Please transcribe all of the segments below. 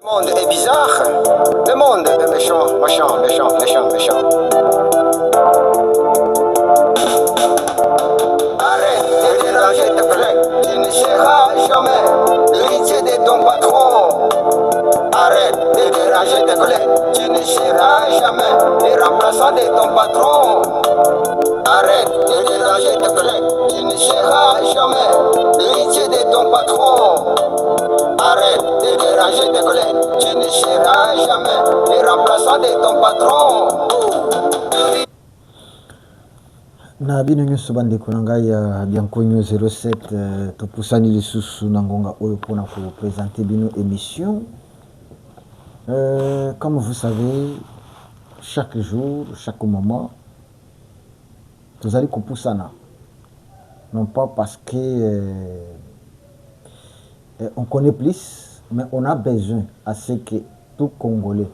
Le monde est bizarre, le monde est méchant, méchant, méchant, méchant, méchant. Arrête de déranger tes collègues, tu ne seras jamais l'héritier de ton patron. Arrête de déranger tes collègues, tu ne seras jamais le remplaçant de ton patron. Arrête de déranger tes collègues, tu ne seras jamais l'héritier de ton patron. Arrête de déranger tes collègues, tu ne seras jamais le remplaçant de ton patron. Na bino nyonso bandeko na ngai ya Bianconio 07 topusani lisusu na ngonga oyo mpona kopresente bino émission. Comme vous savez, chaque jour, chaque moment, tozali kopusana, non pas parce que on connaît plus, mais on a besoin à ce que tout Congolais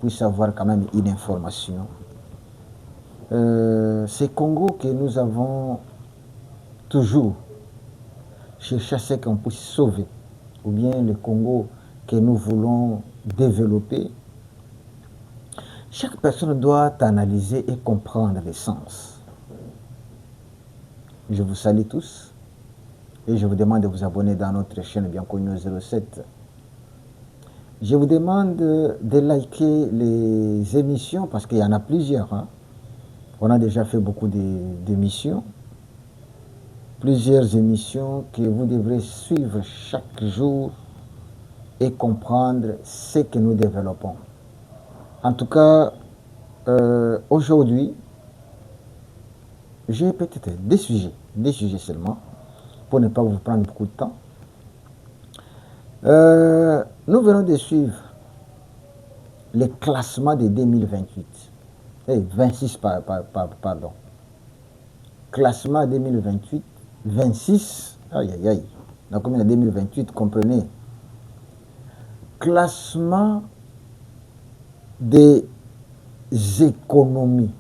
puisse avoir quand même une information. C'est Congo que nous avons toujours cherché à ce qu'on puisse sauver, ou bien le Congo que nous voulons développer. Chaque personne doit analyser et comprendre les sens. Je vous salue tous et je vous demande de vous abonner dans notre chaîne Bianconio 07. Je vous demande de liker les émissions parce qu'il y en a plusieurs. Hein. On a déjà fait beaucoup d'émissions, plusieurs émissions que vous devrez suivre chaque jour et comprendre ce que nous développons. En tout cas, aujourd'hui, j'ai peut-être des sujets seulement, pour ne pas vous prendre beaucoup de temps. Nous venons de suivre les classements de 2028. 26, pardon. Classement 2028, 26, aïe aïe aïe, on a combien de 2028, comprenez. Classement des économies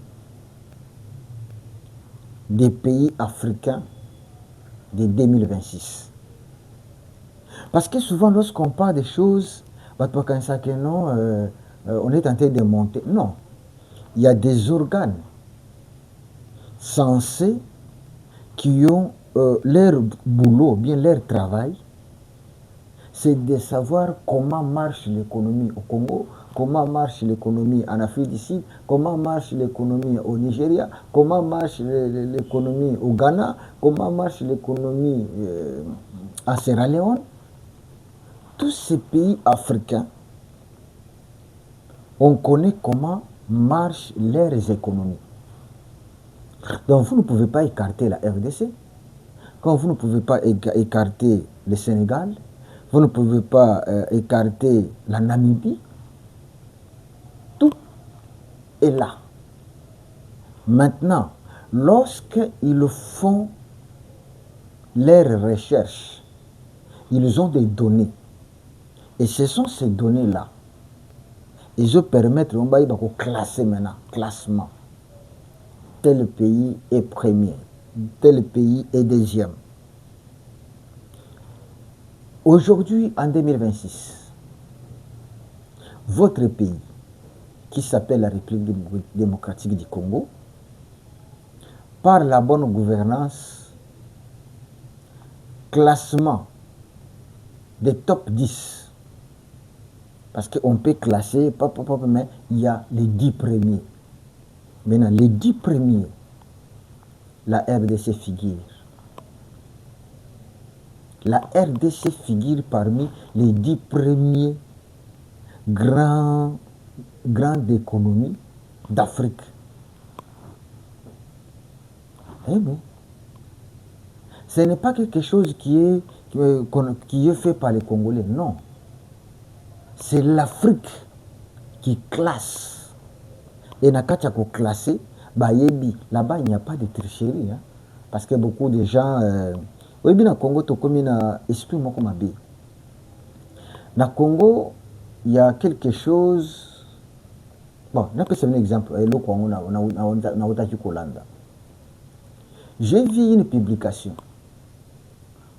des pays africains de 2026. Parce que souvent, lorsqu'on parle des choses, on est en train de monter. Non. Il y a des organes censés qui ont leur boulot, bien leur travail, c'est de savoir comment marche l'économie au Congo, comment marche l'économie en Afrique du Sud, comment marche l'économie au Nigeria, comment marche l'économie au Ghana, comment marche l'économie à Sierra Leone. Tous ces pays africains, on connaît comment marchent leurs économies. Donc vous ne pouvez pas écarter la RDC, comme vous ne pouvez pas écarter le Sénégal, vous ne pouvez pas écarter la Namibie. Tout est là. Maintenant, lorsqu'ils font leurs recherches, ils ont des données. Et ce sont ces données-là. Ils ont permettre de classer maintenant, classement. Tel pays est premier, tel pays est deuxième. Aujourd'hui, en 2026, votre pays, qui s'appelle la République démocratique du Congo, par la bonne gouvernance, classement des top 10, parce qu'on peut classer, mais il y a les 10 premiers. Maintenant, les 10 premiers, la RDC figure. La RDC figure parmi les 10 premiers grandes économies d'Afrique. Eh bien, ce n'est pas quelque chose qui est fait par les Congolais, non. C'est l'Afrique qui classe. Et na kati ya ko classer, là-bas il n'y a pas de tricherie, hein, parce que beaucoup de gens oui bien na Congo to comme na esprit moko mabe. Na Congo, il y a quelque chose. Bon, n'a pas un exemple le Congo na otaki kolanda. J'ai vu une publication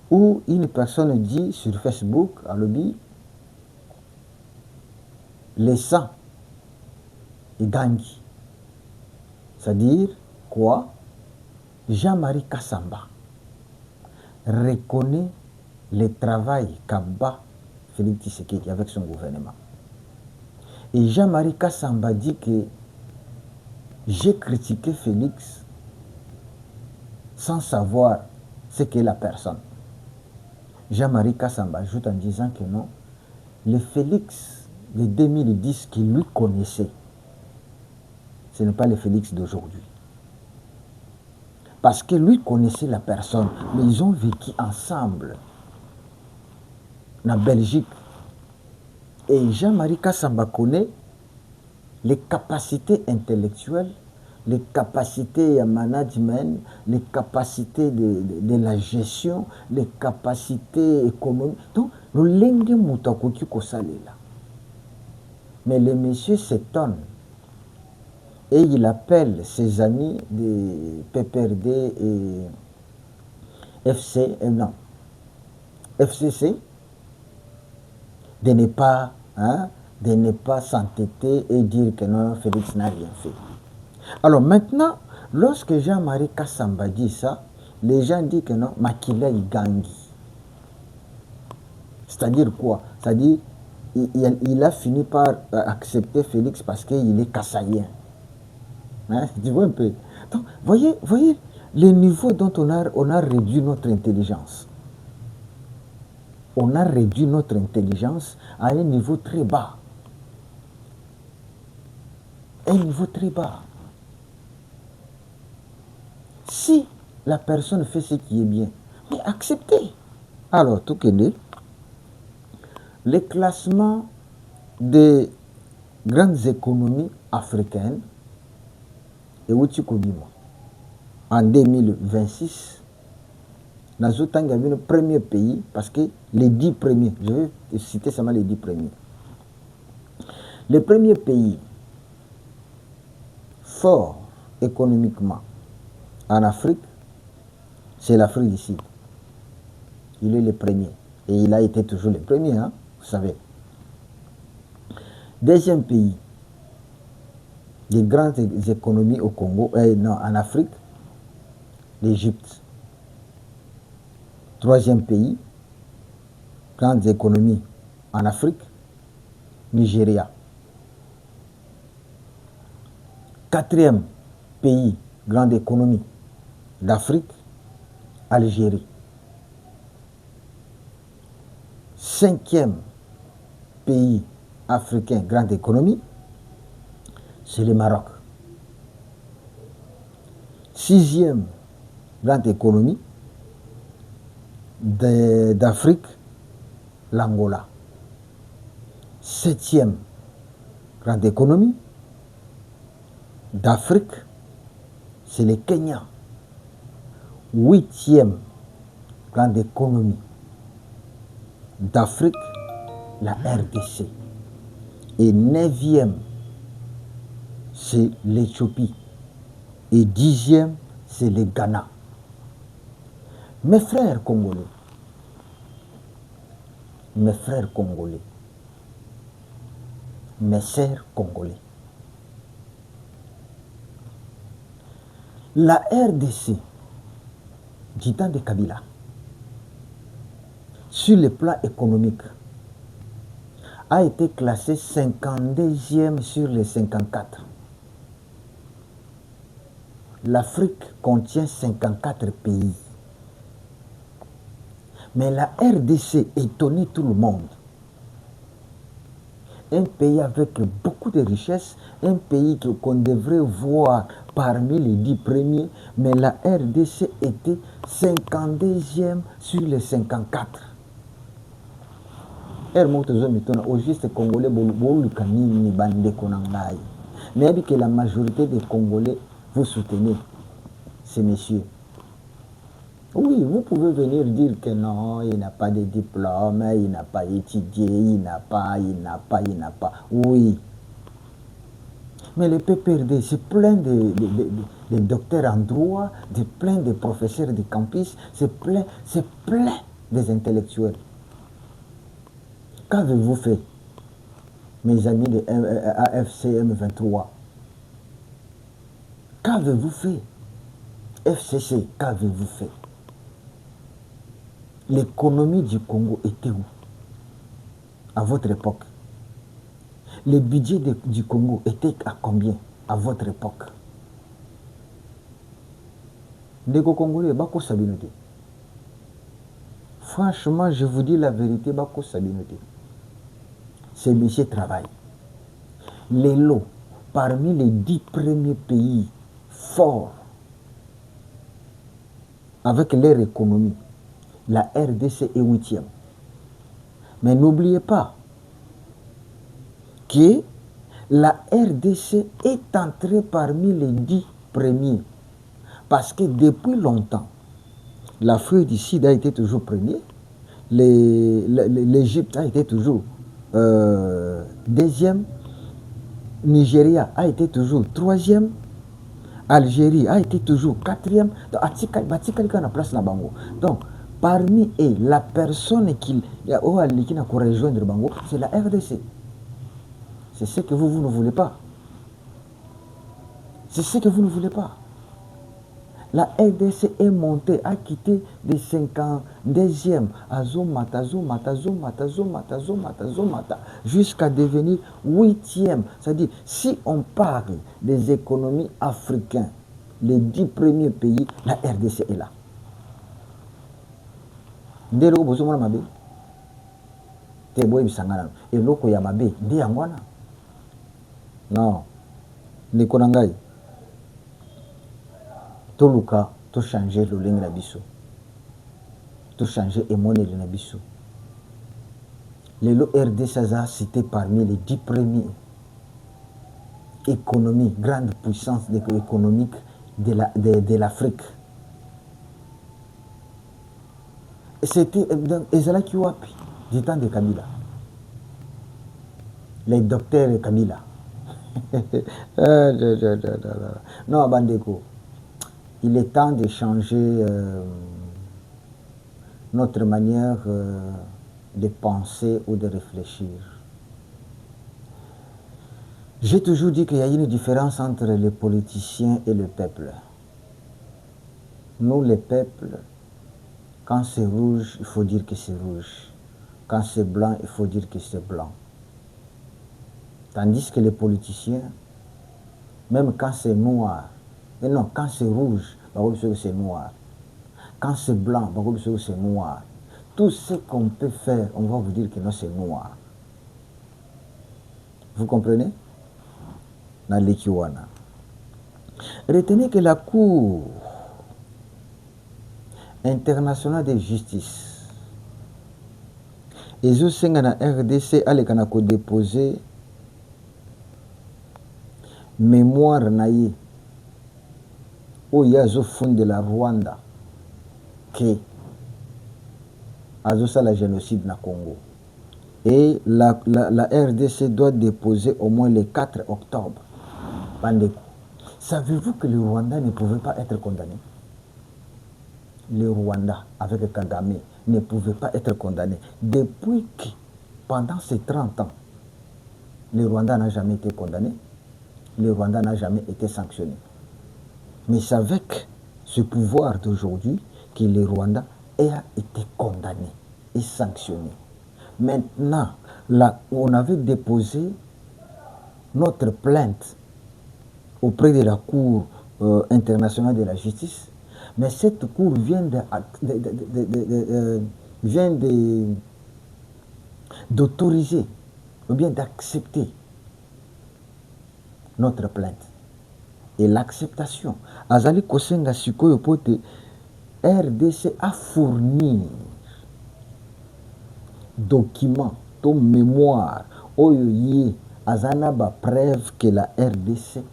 où une personne dit sur Facebook à lobby les sangs Igangi. C'est-à-dire quoi? Jean-Marie Kassamba reconnaît le travail qu'a Félix Tshisekedi avec son gouvernement. Et Jean-Marie Kassamba dit que j'ai critiqué Félix sans savoir ce qu'est la personne. Jean-Marie Kassamba ajoute en disant que non, le Félix de 2010 qu'il lui connaissait, ce n'est pas le Félix d'aujourd'hui. Parce que lui connaissait la personne, mais ils ont vécu ensemble en Belgique. Et Jean-Marie Kassamba connaît les capacités intellectuelles, les capacités de management, les capacités de la gestion, les capacités économiques. Donc, le lingue mutakoki kosalela. Mais le monsieur s'étonne et il appelle ses amis de PPRD et FCC de ne pas s'entêter et dire que non, Félix n'a rien fait. Alors maintenant, lorsque Jean-Marie Kassamba dit ça, les gens disent que non, Makila Igangi. C'est-à-dire quoi? C'est-à-dire il a fini par accepter Félix parce qu'il est kassaïen. Hein? Tu vois un peu. Donc, voyez le niveau dont on a réduit notre intelligence. On a réduit notre intelligence à un niveau très bas. Un niveau très bas. Si la personne fait ce qui est bien, mais acceptez. Alors, tout que dit, le classement des grandes économies africaines et en 2026, nous avons le premier pays, parce que les 10 premiers, je vais citer seulement les 10 premiers. Le premier pays fort économiquement en Afrique, c'est l'Afrique du Sud. Il est le premier. Et il a été toujours le premier, hein, vous savez. Deuxième pays, des grandes économies au Congo, en Afrique, l'Égypte. Troisième pays, grandes économies en Afrique, Nigeria. Quatrième pays, grande économie d'Afrique, Algérie. Cinquième pays africain, grande économie, c'est le Maroc. Sixième grande économie d'Afrique, l'Angola. Septième grande économie d'Afrique, c'est le Kenya. Huitième grande économie d'Afrique, la RDC. Et neuvième, c'est l'Éthiopie. Et dixième, c'est le Ghana. Mes frères congolais, mes sœurs congolais, la RDC du temps de Kabila, sur le plan économique, a été classée 52e sur les 54. L'Afrique contient 54 pays. Mais la RDC étonnait tout le monde. Un pays avec beaucoup de richesses, un pays qu'on devrait voir parmi les 10 premiers, mais la RDC était 52e sur les 54. Au juste Congolais, mais que la majorité des Congolais vous soutenez ces messieurs. Oui, vous pouvez venir dire que non, il n'a pas de diplôme, il n'a pas étudié, il n'a pas. Oui. Mais le PPRD, c'est plein de docteurs en droit, plein de professeurs de campus, c'est plein des intellectuels. Qu'avez-vous fait? mes amis de AFCM 23, qu'avez-vous fait? FCC, qu'avez-vous fait? L'économie du Congo était où à votre époque? Le budget du Congo était à combien à votre époque? Ndeko Congolais, Bako Sabinoté. Franchement, je vous dis la vérité, Bako Sabinoté. Ces messieurs travaillent. Les lots, parmi les 10 premiers pays forts avec leur économie, la RDC est 8e. Mais n'oubliez pas que la RDC est entrée parmi les 10 premiers. Parce que depuis longtemps, l'Afrique du Sud a été toujours premier, l'Égypte a été toujours deuxième, Nigeria a été toujours troisième, Algérie a été toujours quatrième. Donc, parmi eux, la personne qui a rejoindre Bango, c'est la RDC. C'est ce que vous ne voulez pas. C'est ce que vous ne voulez pas. La RDC est montée, a quitté des 52e à Zomata, jusqu'à devenir 8e. C'est-à-dire, si on parle des économies africaines, les 10 premiers pays, la RDC est là. Ndelo bozomona mabe. Te boye bisangana. Et loko ya mabe, ndi yangwana. Non. Ndeko nangai. Tout le cas, tout changer le ligne biso, tout changer et monnaie le biso. Les RDC c'était parmi les 10 premiers économies, grande puissance économique de l'Afrique. C'était Ezala Kiwapi, du temps de Kabila. Les docteurs Kabila. Non, Bandeko. Il est temps de changer notre manière de penser ou de réfléchir. J'ai toujours dit qu'il y a une différence entre les politiciens et le peuple. Nous, les peuples, quand c'est rouge, il faut dire que c'est rouge. Quand c'est blanc, il faut dire que c'est blanc. Tandis que les politiciens, même quand c'est noir, et non, quand c'est rouge, c'est noir. Quand c'est blanc, c'est noir. Tout ce qu'on peut faire, on va vous dire que non, c'est noir. Vous comprenez? Retenez que la Cour internationale de justice et la RDC a déposé mémoire naïe où il y a un fond de la Rwanda qui a le génocide na Congo. Et la RDC doit déposer au moins le 4 octobre. Savez-vous que le Rwanda ne pouvait pas être condamné? Le Rwanda, avec Kagame, ne pouvait pas être condamné. Depuis que, pendant ces 30 ans, le Rwanda n'a jamais été condamné, le Rwanda n'a jamais été sanctionné. Mais c'est avec ce pouvoir d'aujourd'hui que le Rwanda a été condamné et sanctionné. Maintenant, là, on avait déposé notre plainte auprès de la Cour internationale de la justice, mais cette Cour vient d'autoriser ou bien d'accepter notre plainte. Et l'acceptation. Azali Kosenga Sikoyo Pote, RDC a fourni documents, ton mémoire, oyoye, azana ba preuve que la RDC,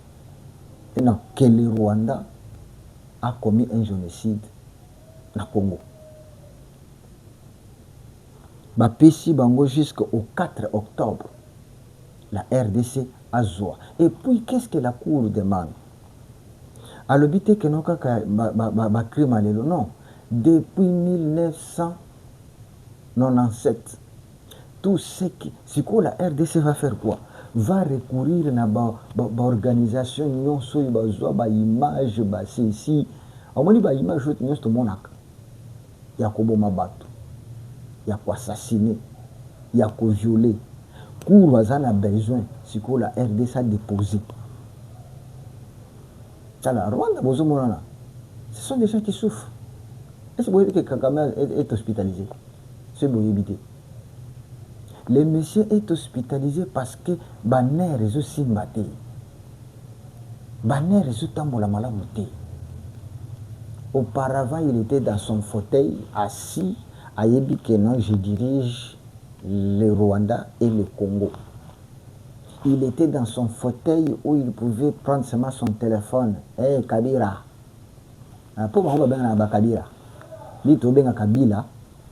non, que le Rwanda a commis un génocide na Congo. Bapesi bango jusqu'au 4 octobre, la RDC a zoa. Et puis, qu'est-ce que la Cour demande? À l'obité que non, crime non. Depuis 1997, tout ce qui c'est quoi la RDC va faire quoi, va recourir na organisation nyonso oyo bazwa baimage basesi amoni baimage oyo nyonso tomonaka ya koboma bato ya koassassine ya koviole cour baza na besoin sikoyo la RDC a déposé tala Rwanda bozomonana ce sont des gens qui souffrent. Est-ce que vous voyez que Kagame est hospitalisé? C'est bon éviter. Le monsieur est hospitalisé parce que Banner réseau Simbate. Banner réseau Tambola Malamuté. Auparavant, il était dans son fauteuil, assis, à Yébikenon, je dirige le Rwanda et le Congo. Il était dans son fauteuil où il pouvait prendre seulement son téléphone. Hey, Kabila. Pourquoi on va bien à Kabila? Lui, tu bien à Kabila,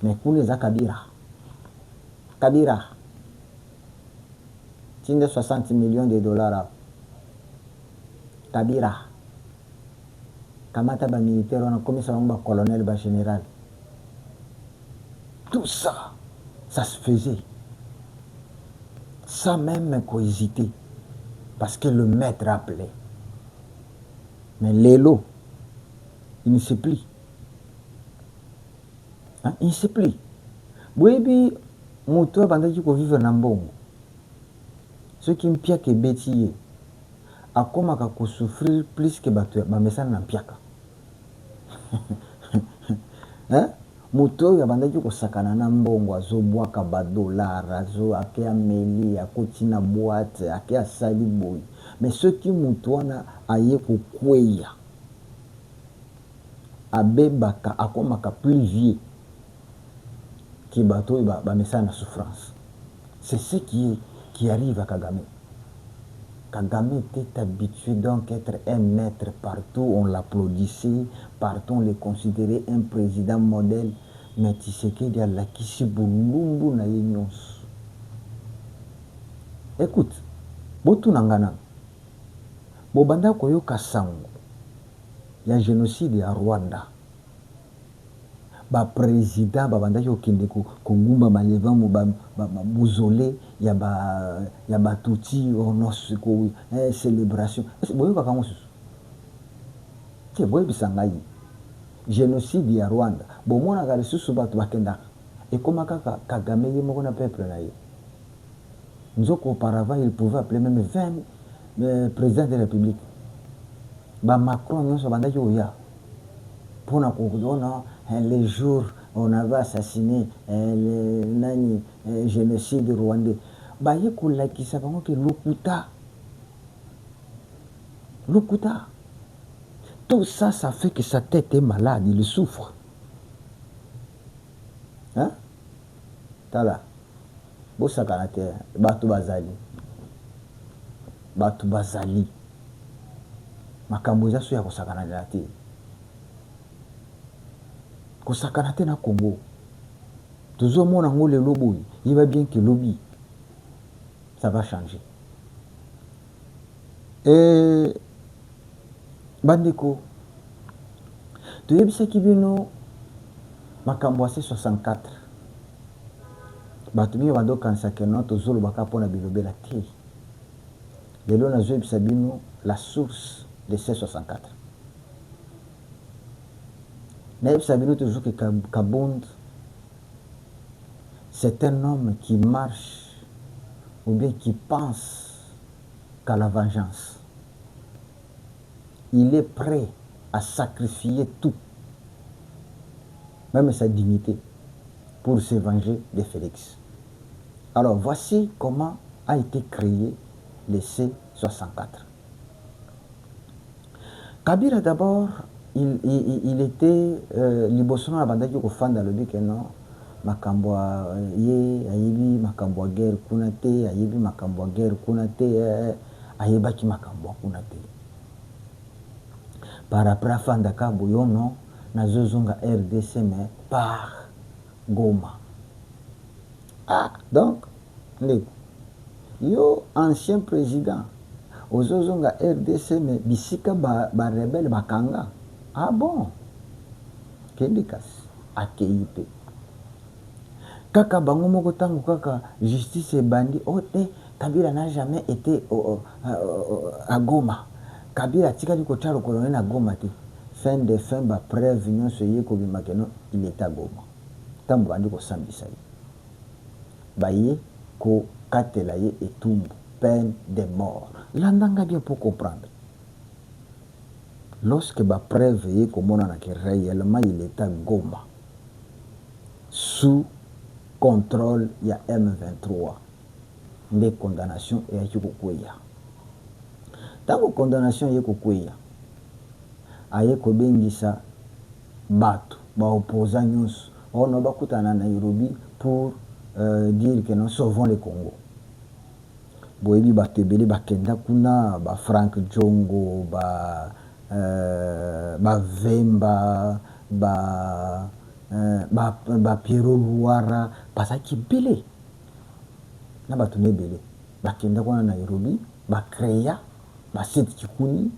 mais qu'on est à Kabila. Kabila. 60 millions de dollars. Kabila. Kamata ba militaire, on a commis ça un colonel, ba général. Tout ça, ça se faisait. Sans même hésiter. Parce que le maître appelait. Mais l'élo, il ne sait plus. Hein? Il ne sait plus. Oui, moto bandaki ko vivre na mbongo. Ce qui mpia ke betiye. Akomaka ko souffrir plus que bato ba mesana na mpiaka. Hein? Moto ya bandaki ko sakana na mbongo azobwaka ba dollars azo akia meli akotina boîte akia sali boy. Mais ce qui moto wana aye ko kweya. Abebaka akomaka plus vieux qui bateau ba message na souffrance. C'est ce qui arrive à Kagame. Kagame était habitué donc à être un maître partout, on l'applaudissait, partout on le considérait un président modèle, mais Tshisekedi alakisi bulumbu na ye nyonso. Écoute, botu nangana, bobanda koyoka sango, il y a un génocide à Rwanda. Ba président babandaki okende kongumba maleva mo ba mausolée ya ba tuti onos ko célébration boyo kakango susu te boyo bisangai génocide ya Rwanda bomona kale susu bato bakenda ekoma kaka Kagame ye moko na peuple na ye nzoko auparavant il pouvait appeler même 20 présidents de la République ba Macron nyonso bandaki oya pona kodona les jours on avait assassiné le génocide rwandais. Baye kolakisa bango ke lokuta. Tout ça, ça fait que sa tête est malade, il souffre. Hein? Tala. Bosa kanate, batu bazali. Makambo za so ya kosakana na te. Kosakana te na Congo. Toujours mon ango le lobo, il va bien que lobby. Ça va changer. Et bandeko. Tu yebisa kibino makambo ase 64. Batu bi bando kanisa ke no tozolo baka pona bilobela te. Lelo na zo yebisa bino la source de ces 64. Naïb Sabino toujours que Kabund, c'est un homme qui marche ou bien qui pense qu'à la vengeance. Il est prêt à sacrifier tout, même sa dignité, pour se venger de Félix. Alors voici comment a été créé le C64. Kabila d'abord, il était libosona bandaki ko fanda lobi ke non makambo ye ayibi makambo guerre kuna te ayibi makambo guerre kuna te ayebaki makambo kuna te par après fanda ka boyono na zozonga RDC mais par Goma. Donc yo ancien président ozozonga RDC mais bisika ba rebelle bakanga. Ah bon? Kendikas, AKIP. Kaka bango moko tango kaka justice ebandi te Kabila n'a jamais été à Goma. Kabila tikali kotia lokolo na Goma te. Fin de fin ba preuve nyonso ye ko bimakeno il est à Goma. Tambo bandi ko sambisa ye. Ba ye ko katela ye etumbu peine de mort. Landanga bien pour comprendre. Lorsque ba preuve ye ko mona na que réellement il est à Goma sous contrôle ya M23. Des condamnations et ayaki kokweya. Tango condamnation ye kokweya, aye kobengisa bato ba opposant nyonso ono bakutana na Nairobi pour dire que nous sauvons le Congo. Boyebi bato ebele bakenda kuna ba Frank Djongo ba Vemba ba Pierrot Luara bazaki ebele na bato nebele bakenda kuna Nairobi bakreya baseti kikuni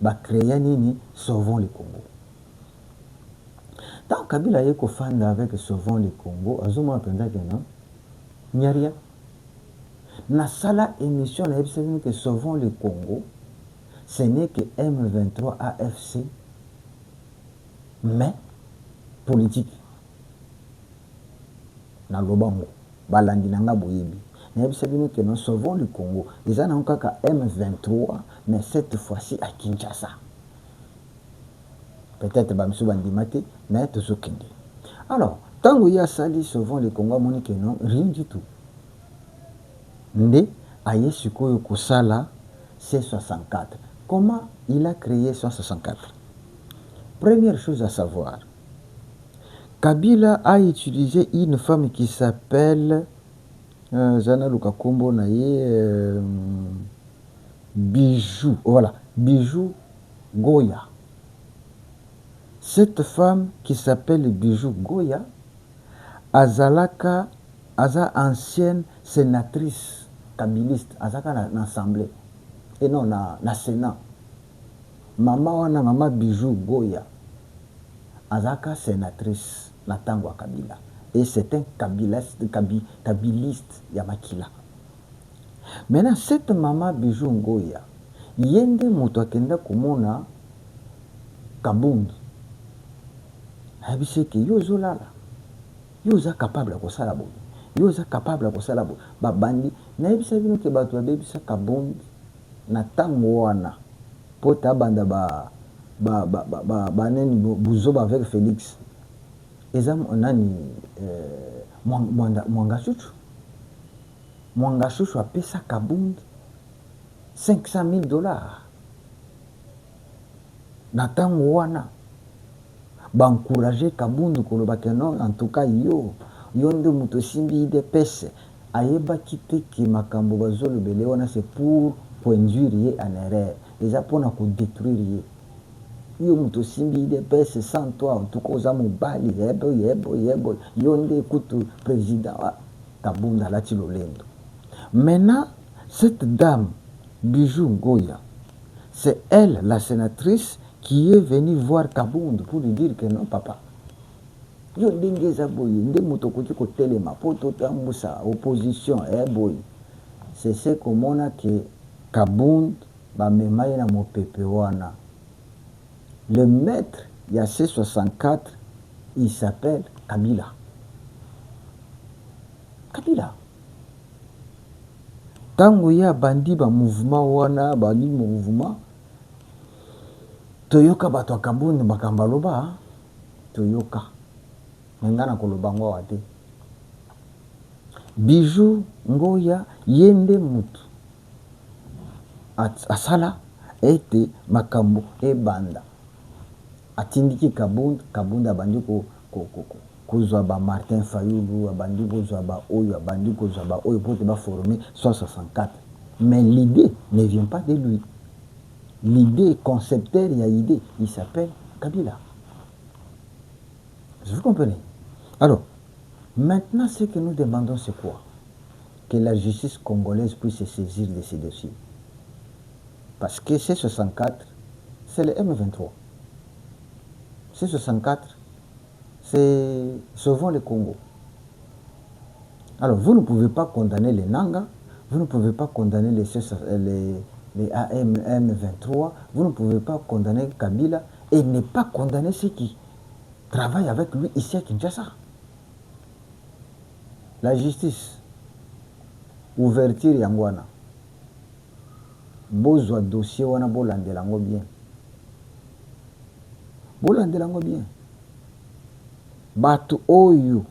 bakreya nini Sauvons le Congo. Tant Kabila ye kofanda avec Sauvons le Congo azomona penza ke non nyaria na sala émission na episode que Sauvons le Congo ce n'est que M23 AFC mais politique na lobango balandi nanga boyebi. Que nous sauvons le Congo. Ils ont encore M23, mais cette fois-ci à Kinshasa. Peut-être que Bandimate, mais tout ce qu'il dit. Alors, tant qu'il y a ça, sauvons le Congo, mon que non, rien du tout. Ndé, aye suko kusala C64. Comment il a créé 164? Première chose à savoir, Kabila a utilisé une femme qui s'appelle Zana Lukakombo naye Bijou, voilà, Bijou Goya. Cette femme qui s'appelle Bijou Goya, Azalaka, Aza ancienne sénatrice kabiliste, Azaka na assemblée, et non na sénat. Mama Bijou Goya, Azaka sénatrice na tango Kabila. Et c'est un kabiliste Yamakila. Maintenant, cette maman Bijou Ngoya, yende moto akenda komona Kabungi. Habise ke yozo lala. Yoza capable ko sala bo. Yoza capable ko sala bo. Ba bandi na yebisa bino ke bato babebisa Kabungi na tango wana. Pota banda ba neni buzoba avec Félix. Ezam onani Mwanga Chouchou a payé sa Kabungi $500,000. Natango wana ba encourager Kabungi koloba ke non, en tout cas yo nde muto simbi de pese ayeba kite ki makambo bazolo bele wana c'est pour induire ye en erreur. Eza pona ko détruire ye. Yo muto simbi de pese sans toi en tout cas oza mobali yebo yonde kutu président Kabungi alati lolendo. Maintenant cette dame Bijou Ngoya, c'est elle la sénatrice qui est venue voir Kabungi pour lui dire que non papa yo ndenge za boye nde muto koti ko telema poto tambusa opposition boy. C'est ce komona que Kabungi ba memaye na mopepe wana. Le maître, il y a C64, il s'appelle Kabila. Kabila. Tango ya bandi ba mouvement wana, bandi mouvement, toyoka bato ya Kabungi bakamba loba, toyoka. Ngana koloba ngo wate. Bijou Ngoya yende mutu. Asala ete makambo banda. Atindiki Kabungi abandi kozwa ba Martin Fayulu, abandi kozwa ba oyo, abandi kozwa ba oyo pour ba former 164. Mais l'idée ne vient pas de lui. L'idée concepteur, il y a idée, il s'appelle Kabila. Vous comprenez? Alors, maintenant ce que nous demandons c'est quoi? Que la justice congolaise puisse se saisir de ces dossiers. Parce que C64, c'est le M23. C64, c'est Sauvons le Congo. Alors, vous ne pouvez pas condamner les Nanga, vous ne pouvez pas condamner les AM-23, vous ne pouvez pas condamner Kabila et ne pas condamner ceux qui travaillent avec lui ici à Kinshasa. La justice, ouverture yangwana, bozwa dossier wana bolandelango bien. Bolandelango bien. Batu oyo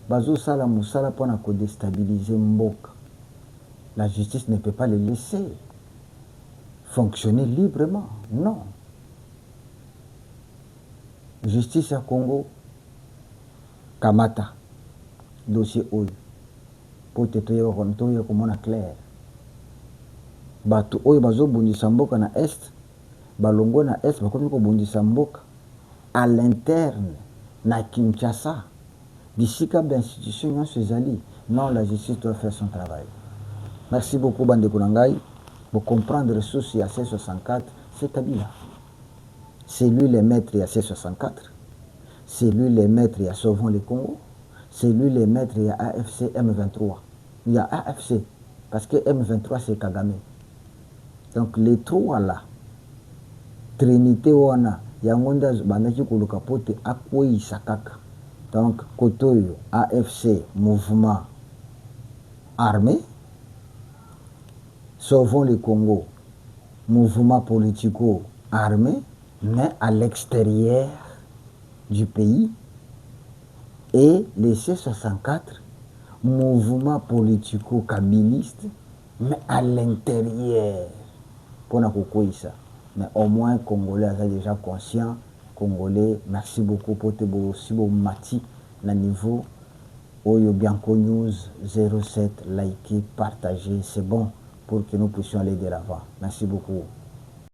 bazo sala musala pona ko déstabiliser mboka. La justice ne peut pas les laisser fonctionner librement. Non. Justice à Congo, Kamata, dossier oyo. Pour te toye komona clair. Batu oyo bazo bundisa mboka na est, balongo na est bakomi ko bundisa mboka à l'interne na Kinshasa. Bisika d'institution nyonso ezali. Non, la justice doit faire son travail. Merci beaucoup bande Kunangai. Pour comprendre les ressources à C64, c'est Kabila. C'est lui le maître à C64. C'est lui le maître à Sauvons le Congo. C'est lui le maître à AFC M23. Il y a AFC parce que M23 c'est Kagame. Donc les trois là, Trinité wana, yangonda bandaki koluka pote akwei sakaka. Donc Kotoyo, AFC, mouvement armé. Sauvons le Congo, mouvement politico-armé, mais à l'extérieur du pays. Et les C64, mouvement politico-kabiliste, mais à l'intérieur. Pour ça. Mais au moins, Congolais est déjà conscient. Congolais, merci beaucoup pour te si bon mati na niveau. Oyo Bianco News 07, likez, partagez, c'est bon pour que nous puissions aller de l'avant. Merci beaucoup.